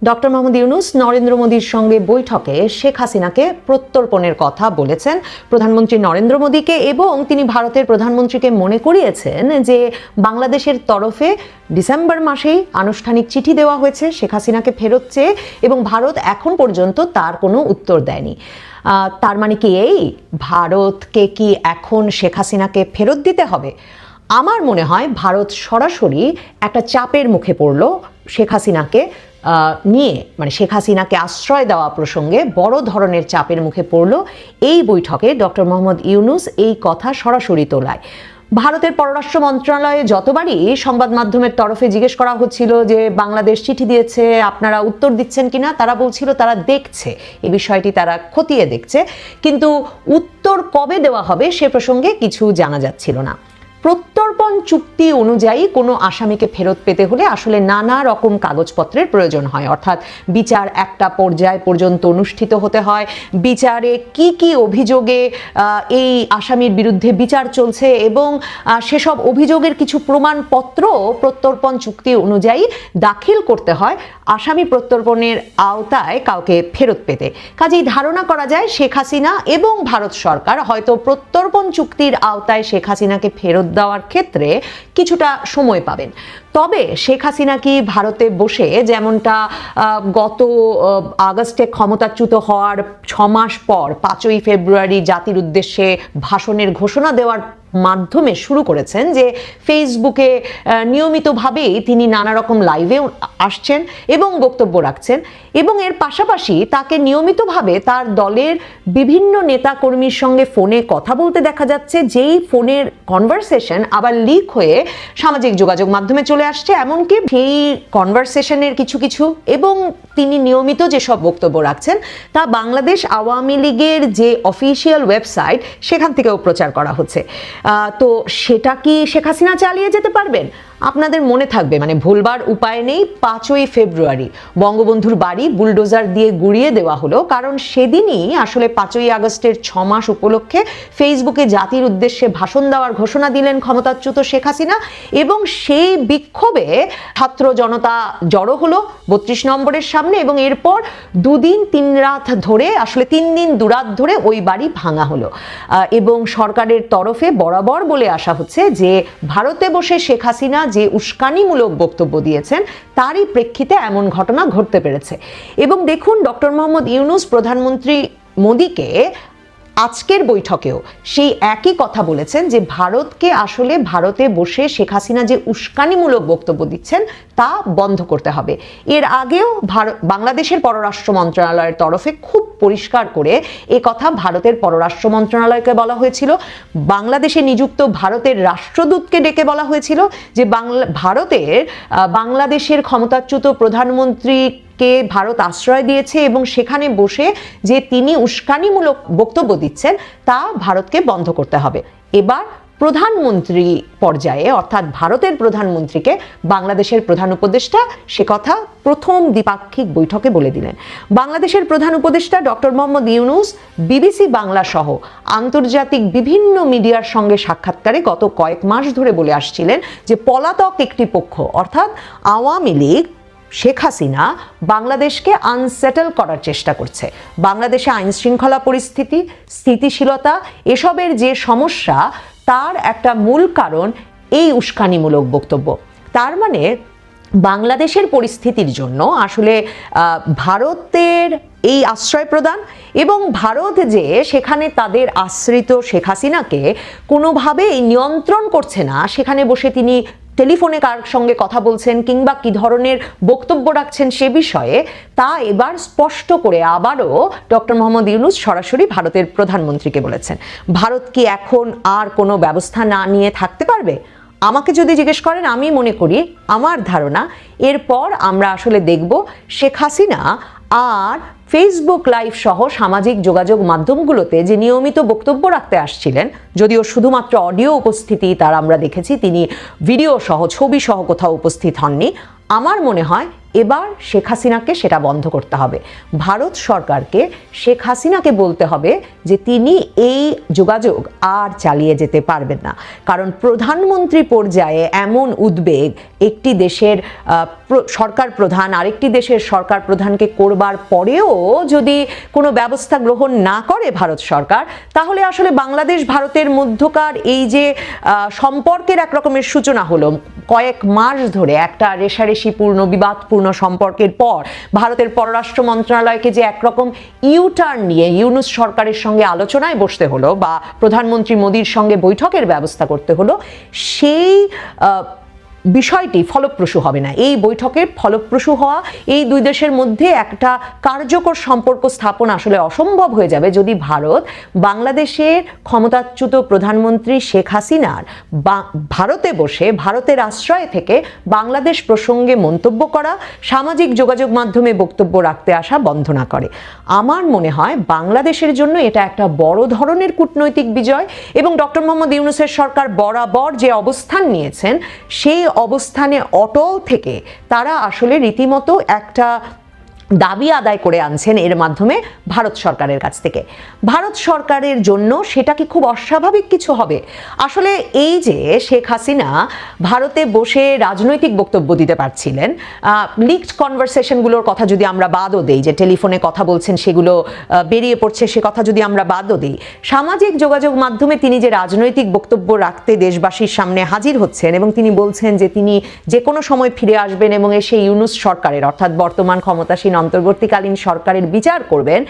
Doctor Mohammad Yunus Narendra মোদীর সঙ্গে বৈঠকে শেখ হাসিনাকে প্রত্যর্পণের কথা বলেছেন প্রধানমন্ত্রী নরেন্দ্র মোদীকে, এবং তিনি ভারতের প্রধানমন্ত্রীকে মনে করিয়েছেন যে বাংলাদেশের তরফে ডিসেম্বর মাসেই আনুষ্ঠানিক চিঠি দেওয়া হয়েছে শেখ হাসিনাকে ফেরত চেয়ে, এবং ভারত এখন পর্যন্ত তার কোনো উত্তর দেয়নি। তার মানে কি এই ভারতকে কি এখন শেখ হাসিনাকে ফেরত দিতে হবে? আমার মনে হয় ভারত সরাসরি একটা চাপের মুখে পড়ল শেখ হাসিনাকে নিয়ে, মানে শেখ হাসিনাকে আশ্রয় দেওয়া প্রসঙ্গে বড় ধরনের চাপের মুখে পড়ল এই বৈঠকে ডক্টর মোহাম্মদ ইউনূস এই কথা সরাসরি তোলায়। ভারতের পররাষ্ট্র মন্ত্রণালয়ে যতবারই সংবাদ মাধ্যমের তরফে জিজ্ঞেস করা হচ্ছিল যে বাংলাদেশ চিঠি দিয়েছে, আপনারা উত্তর দিচ্ছেন কিনা, তারা বলছিল তারা দেখছে, এই বিষয়টি তারা খতিয়ে দেখছে, কিন্তু উত্তর কবে দেওয়া হবে সে প্রসঙ্গে কিছু জানা যাচ্ছিল না। প্রত্যর্পণ চুক্তি অনুযায়ী কোনো আসামিকে ফেরত পেতে হলে আসলে নানা রকম কাগজপত্রের প্রয়োজন হয়, অর্থাৎ বিচার একটা পর্যায় পর্যন্ত অনুষ্ঠিত হতে হয়, বিচারে কি কি অভিযোগে এই আসামির বিরুদ্ধে বিচার চলছে এবং সেসব অভিযোগের কিছু প্রমাণপত্র প্রত্যর্পণ চুক্তি অনুযায়ী দাখিল করতে হয় আসামি প্রত্যর্পণের আওতায় কাউকে ফেরত পেতে। কাজেই ধারণা করা যায় শেখ হাসিনা এবং ভারত সরকার হয়তো প্রত্যর্পণ চুক্তির আওতায় শেখ হাসিনাকে ফেরত দেওয়ার ক্ষেত্রে কিছুটা সময় পাবেন। তবে শেখ হাসিনা কি ভারতে বসে, যেমনটা গত আগস্টে ক্ষমতাচ্যুত হওয়ার 6 মাস পর 5ই ফেব্রুয়ারি জাতির উদ্দেশ্যে ভাষণের ঘোষণা দেওয়ার মাধ্যমে শুরু করেছেন, যে ফেসবুকে নিয়মিতভাবেই তিনি নানা রকম লাইভে আসছেন এবং বক্তব্য রাখছেন, এবং এর পাশাপাশি তাকে নিয়মিতভাবে তার দলের বিভিন্ন নেতাকর্মীর সঙ্গে ফোনে কথা বলতে দেখা যাচ্ছে, যেই ফোনের কনভারসেশন আবার লিক হয়ে সামাজিক যোগাযোগ মাধ্যমে চলে আসছে, এমনকি সেই কনভারসেশনের কিছু কিছু এবং তিনি নিয়মিত যেসব বক্তব্য রাখছেন তা বাংলাদেশ আওয়ামী লীগের যে অফিসিয়াল ওয়েবসাইট সেখান থেকেও প্রচার করা হচ্ছে। তো সেটা কি শেখ হাসিনা চালিয়ে যেতে পারবেন? আপনাদের মনে থাকবে, মানে ভুলবার উপায় নেই, 5ই ফেব্রুয়ারি বঙ্গবন্ধুর বাড়ি বুলডোজার দিয়ে গুড়িয়ে দেওয়া হলো, কারণ সেদিনই আসলে 5ই আগস্টের 6 মাস উপলক্ষে ফেসবুকে জাতির উদ্দেশ্যে ভাষণ দেওয়ার ঘোষণা দিলেন ক্ষমতাচ্যুত শেখ হাসিনা, এবং সেই বিক্ষোভে ছাত্র জনতা জড়ো হলো 32 নম্বরের সামনে, এবং এরপর 2 দিন 3 রাত ধরে, আসলে 3 দিন 2 রাত ধরে ওই বাড়ি ভাঙা হলো। এবং সরকারের তরফে বরাবর বলে আসা হচ্ছে যে ভারতে বসে শেখ হাসিনা যে উস্কানিমূলক বক্তব্য দিয়েছেন তারই প্রেক্ষিতে এমন ঘটনা ঘটতে পেরেছে। এবং দেখুন, ডক্টর মোহাম্মদ ইউনূস প্রধানমন্ত্রী মোদীকে আজকের বৈঠকেও সেই একই কথা বলেছেন যে ভারতকে আসলে ভারতে বসে শেখ হাসিনা যে উস্কানিমূলক বক্তব্য দিচ্ছেন তা বন্ধ করতে হবে। এর আগেও বাংলাদেশের পররাষ্ট্র মন্ত্রণালয়ের তরফে খুব পরিষ্কার করে এ কথা ভারতের পররাষ্ট্র মন্ত্রণালয়কে বলা হয়েছিল, বাংলাদেশে নিযুক্ত ভারতের রাষ্ট্রদূতকে ডেকে বলা হয়েছিল যে বাংলাদেশের ক্ষমতাচ্যুত প্রধানমন্ত্রী কে ভারত আশ্রয় দিয়েছে এবং সেখানে বসে যে তিনি উস্কানিমূলক বক্তব্য দিচ্ছেন তা ভারতকে বন্ধ করতে হবে। এবার প্রধানমন্ত্রী পর্যায়ে, অর্থাৎ ভারতের প্রধানমন্ত্রীকে বাংলাদেশের প্রধান উপদেষ্টা সে কথা প্রথম দ্বিপাক্ষিক বৈঠকে বলে দিলেন। বাংলাদেশের প্রধান উপদেষ্টা ডক্টর মোহাম্মদ ইউনূস বিবিসি বাংলা সহ আন্তর্জাতিক বিভিন্ন মিডিয়ার সঙ্গে সাক্ষাৎকারে গত কয়েক মাস ধরে বলে আসছিলেন যে পলাতক একটি পক্ষ, অর্থাৎ আওয়ামী লীগ, শেখ হাসিনা বাংলাদেশকে আনসেটেল করার চেষ্টা করছে। বাংলাদেশে আইন শৃঙ্খলা পরিস্থিতি, স্থিতিশীলতা এসবের যে সমস্যা তার একটা মূল কারণ এই উস্কানিমূলক বক্তব্য। তার মানে বাংলাদেশের পরিস্থিতির জন্য আসলে ভারতের এই আশ্রয় প্রদান এবং ভারত যে সেখানে তাদের আশ্রিত শেখ হাসিনাকে কোনোভাবেই নিয়ন্ত্রণ করছে না, সেখানে বসে তিনি টেলিফোনে কার সঙ্গে কথা বলছেন কিংবা কি ধরনের বক্তব্য রাখছেন সে বিষয়ে তা এবার স্পষ্ট করে আবারও ডক্টর মোহাম্মদ ইউনূস সরাসরি ভারতের প্রধানমন্ত্রীকে বলেছেন। ভারত কি এখন আর কোনো ব্যবস্থা না নিয়ে থাকতে পারবে? আমাকে যদি জিজ্ঞেস করেন, আমি মনে করি, আমার ধারণা এরপর আমরা আসলে দেখব শেখ হাসিনা আর ফেসবুক লাইভ সহ সামাজিক যোগাযোগ মাধ্যমগুলোতে যে নিয়মিত বক্তব্য রাখতে আসছিলেন, যদিও শুধুমাত্র অডিও উপস্থিতি তার আমরা দেখেছি, তিনি ভিডিও সহ ছবি সহ কোথাও উপস্থিত হননি, আমার মনে হয় এবার শেখ হাসিনাকে সেটা বন্ধ করতে হবে। ভারত সরকারকে শেখ হাসিনাকে বলতে হবে যে তিনি এই যোগাযোগ আর চালিয়ে যেতে পারবেন না, কারণ প্রধানমন্ত্রী পর্যায়ে এমন উদ্বেগ একটি দেশের সরকার প্রধান আরেকটি দেশের সরকার প্রধানকে করবার পরেও যদি কোনো ব্যবস্থা গ্রহণ না করে ভারত সরকার, তাহলে আসলে বাংলাদেশ ভারতের মধ্যকার এই যে সম্পর্কের এক রকমের সূচনা হলো, কয়েক মাস ধরে একটা রেষারেষিপূর্ণ বিবাদপূর্ণ সম্পর্কের পর ভারতের পররাষ্ট্র মন্ত্রণালয়কে যে একরকম ইউটার্ন নিয়ে ইউনূস সরকারের সঙ্গে আলোচনায় বসতে হলো বা প্রধানমন্ত্রী মোদির সঙ্গে বৈঠকের ব্যবস্থা করতে হলো, সেই বিষয়টি ফলপ্রসূ হবে না। এই বৈঠকের ফলপ্রসূ হওয়া, এই দুই দেশের মধ্যে একটা কার্যকর সম্পর্ক স্থাপন আসলে অসম্ভব হয়ে যাবে যদি ভারত বাংলাদেশের ক্ষমতাচ্যুত প্রধানমন্ত্রী শেখ হাসিনার ভারতে বসে ভারতের আশ্রয় থেকে বাংলাদেশ প্রসঙ্গে মন্তব্য করা, সামাজিক যোগাযোগ মাধ্যমে বক্তব্য রাখতে আসা বন্ধ না করে। আমার মনে হয় বাংলাদেশের জন্য এটা একটা বড় ধরনের কূটনৈতিক বিজয়, এবং ডক্টর মোহাম্মদ ইউনূসের সরকার বরাবর যে অবস্থান নিয়েছেন সেই অবস্থানে অটল থেকে তারা আসলে রীতিমতো একটা দাবি আদায় করে আনছেন এর মাধ্যমে ভারত সরকারের কাছ থেকে। ভারত সরকারের জন্য সেটা কি খুব অস্বাভাবিক কিছু হবে? আসলে এই যে শেখ হাসিনা ভারতে বসে রাজনৈতিক বক্তব্য দিতে পারছিলেন, লিকড কনভারসেশনগুলোর কথা যদি আমরা বাদও দেই, যে টেলিফোনে কথা বলছেন সেগুলো বেরিয়ে পড়ছে, সে কথা যদি আমরা বাদও দিই, সামাজিক যোগাযোগ মাধ্যমে তিনি যে রাজনৈতিক বক্তব্য রাখতে দেশবাসীর সামনে হাজির হচ্ছেন এবং তিনি বলছেন যে তিনি যে কোনো সময় ফিরে আসবেন এবং এসে ইউনূস সরকারের অর্থাৎ বর্তমান ক্ষমতাসীন অন্তর্বর্তীকালীন সরকারের বিচার করবেন,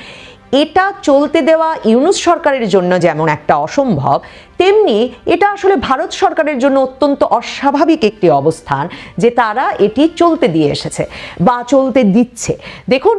এটা চলতে দেওয়া ইউনূস সরকারের জন্য যেমন একটা অসম্ভব, তেমনি এটা আসলে ভারত সরকারের জন্য অত্যন্ত অস্বাভাবিক একটি অবস্থান যে তারা এটি চলতে দিয়ে এসেছে বা চলতে দিচ্ছে। দেখুন,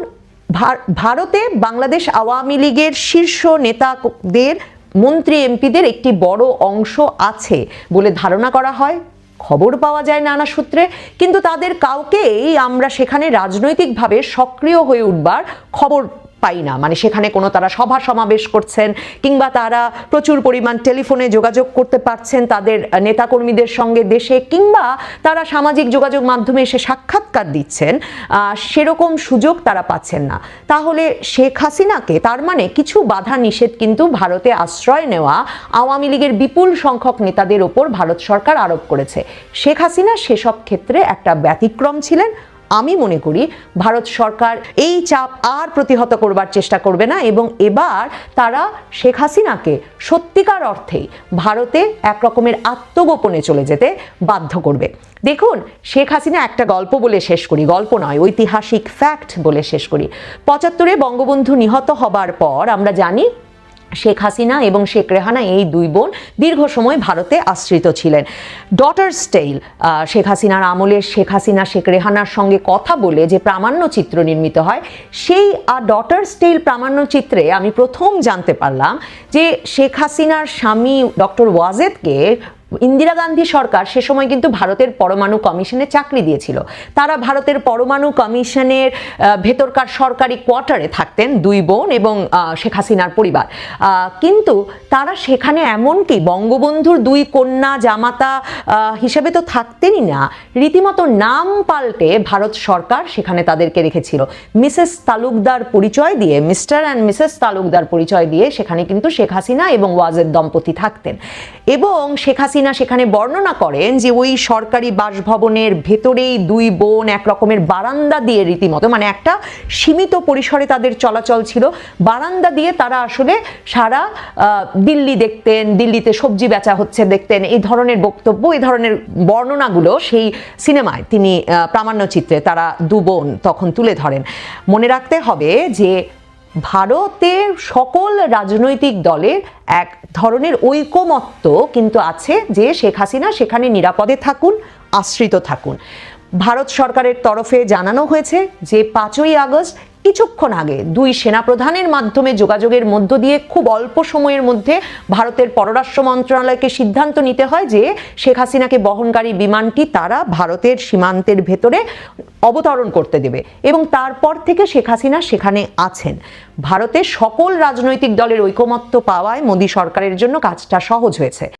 ভারতে বাংলাদেশ আওয়ামী লীগের শীর্ষ নেতাদের, মন্ত্রী এমপিদের একটি বড় অংশ আছে বলে ধারণা করা হয়, খবর পাওয়া যায় নানা সূত্রে, কিন্তু তাদের কাউকেই আমরা সেখানে রাজনৈতিকভাবে সক্রিয় হয়ে উঠবার খবর পাই না। মানে সেখানে কোনো তারা সভা সমাবেশ করছেন কিংবা তারা প্রচুর পরিমাণ টেলিফোনে যোগাযোগ করতে পারছেন তাদের নেতাকর্মীদের সঙ্গে দেশে, কিংবা তারা সামাজিক যোগাযোগ মাধ্যমে এসে সাক্ষাৎকার দিচ্ছেন, সেরকম সুযোগ তারা পাচ্ছেন না। তাহলে শেখ হাসিনাকে, তার মানে কিছু বাধা নিষেধ কিন্তু ভারতে আশ্রয় নেওয়া আওয়ামী লীগের বিপুল সংখ্যক নেতাদের ওপর ভারত সরকার আরোপ করেছে। শেখ হাসিনা সেসব ক্ষেত্রে একটা ব্যতিক্রম ছিলেন। আমি মনে করি ভারত সরকার এই চাপ আর প্রতিহত করবার চেষ্টা করবে না এবং এবার তারা শেখ হাসিনাকে সত্যিকার অর্থেই ভারতে এক রকমের আত্মগোপনে চলে যেতে বাধ্য করবে। দেখুন, শেখ হাসিনা, একটা গল্প বলে শেষ করি, গল্প নয়, ঐতিহাসিক ফ্যাক্ট বলে শেষ করি। ৭৫-এ বঙ্গবন্ধু নিহত হবার পর আমরা জানি শেখ হাসিনা এবং শেখ রেহানা, এই দুই বোন দীর্ঘ সময় ভারতে আশ্রিত ছিলেন। ডটার্স টেইল, শেখ হাসিনার আমলে শেখ হাসিনা শেখ রেহানার সঙ্গে কথা বলে যে প্রামাণ্যচিত্র নির্মিত হয়, সেই ডটার্স টেইল প্রামাণ্যচিত্রে আমি প্রথম জানতে পারলাম যে শেখ হাসিনার স্বামী ডক্টর ওয়াজেদকে ইন্দিরা গান্ধী সরকার সে সময় কিন্তু ভারতের পরমাণু কমিশনে চাকরি দিয়েছিল। তারা ভারতের পরমাণু কমিশনের ভেতরকার সরকারি কোয়ার্টারে থাকতেন দুই বোন এবং শেখ হাসিনার পরিবার, কিন্তু তারা সেখানে এমনকি বঙ্গবন্ধুর দুই কন্যা জামাতা হিসেবে তো থাকতেনই না, রীতিমতো নাম পাল্টে ভারত সরকার সেখানে তাদেরকে রেখেছিল। মিসেস তালুকদার পরিচয় দিয়ে, মিস্টার অ্যান্ড মিসেস তালুকদার পরিচয় দিয়ে সেখানে কিন্তু শেখ হাসিনা এবং ওয়াজেদ দম্পতি থাকতেন। এবং শেখ হাসিনা সেখানে বর্ণনা করেন যে ওই সরকারি বাসভবনের ভেতরেই দুই বোন এক রকমের বারান্দা দিয়ে, রীতিমতো মানে একটা সীমিত পরিসরে তাদের চলাচল ছিল, বারান্দা দিয়ে তারা আসলে সারা দিল্লি দেখতেন, দিল্লিতে সবজি বেচা হচ্ছে দেখতেন। এই ধরনের বক্তব্য, এই ধরনের বর্ণনাগুলো সেই সিনেমায় তিনি প্রামাণ্যচিত্রে তারা দু বোন তখন তুলে ধরেন। মনে রাখতে হবে যে ভারতের সকল রাজনৈতিক দলের এক ধরনের ঐকমত্য কিন্তু আছে যে শেখ হাসিনা সেখানে নিরাপদে থাকুন, আশ্রিত থাকুন। ভারত সরকারের তরফে জানানো হয়েছে যে ৫ই আগস্ট কিছুক্ষণ আগে দুই সেনাপ্রধানের মাধ্যমে যোগাযোগের মধ্য দিয়ে খুব অল্প সময়ের মধ্যে ভারতের পররাষ্ট্র মন্ত্রণালয়কে সিদ্ধান্ত নিতে হয় যে শেখ হাসিনাকে বহনকারী বিমানটি তারা ভারতের সীমান্তের ভেতরে অবতরণ করতে দেবে এবং তারপর থেকে শেখ হাসিনা সেখানে আছেন। ভারতের সকল রাজনৈতিক দলের ঐকমত্য পাওয়ায় মোদী সরকারের জন্য কাজটা সহজ হয়েছে।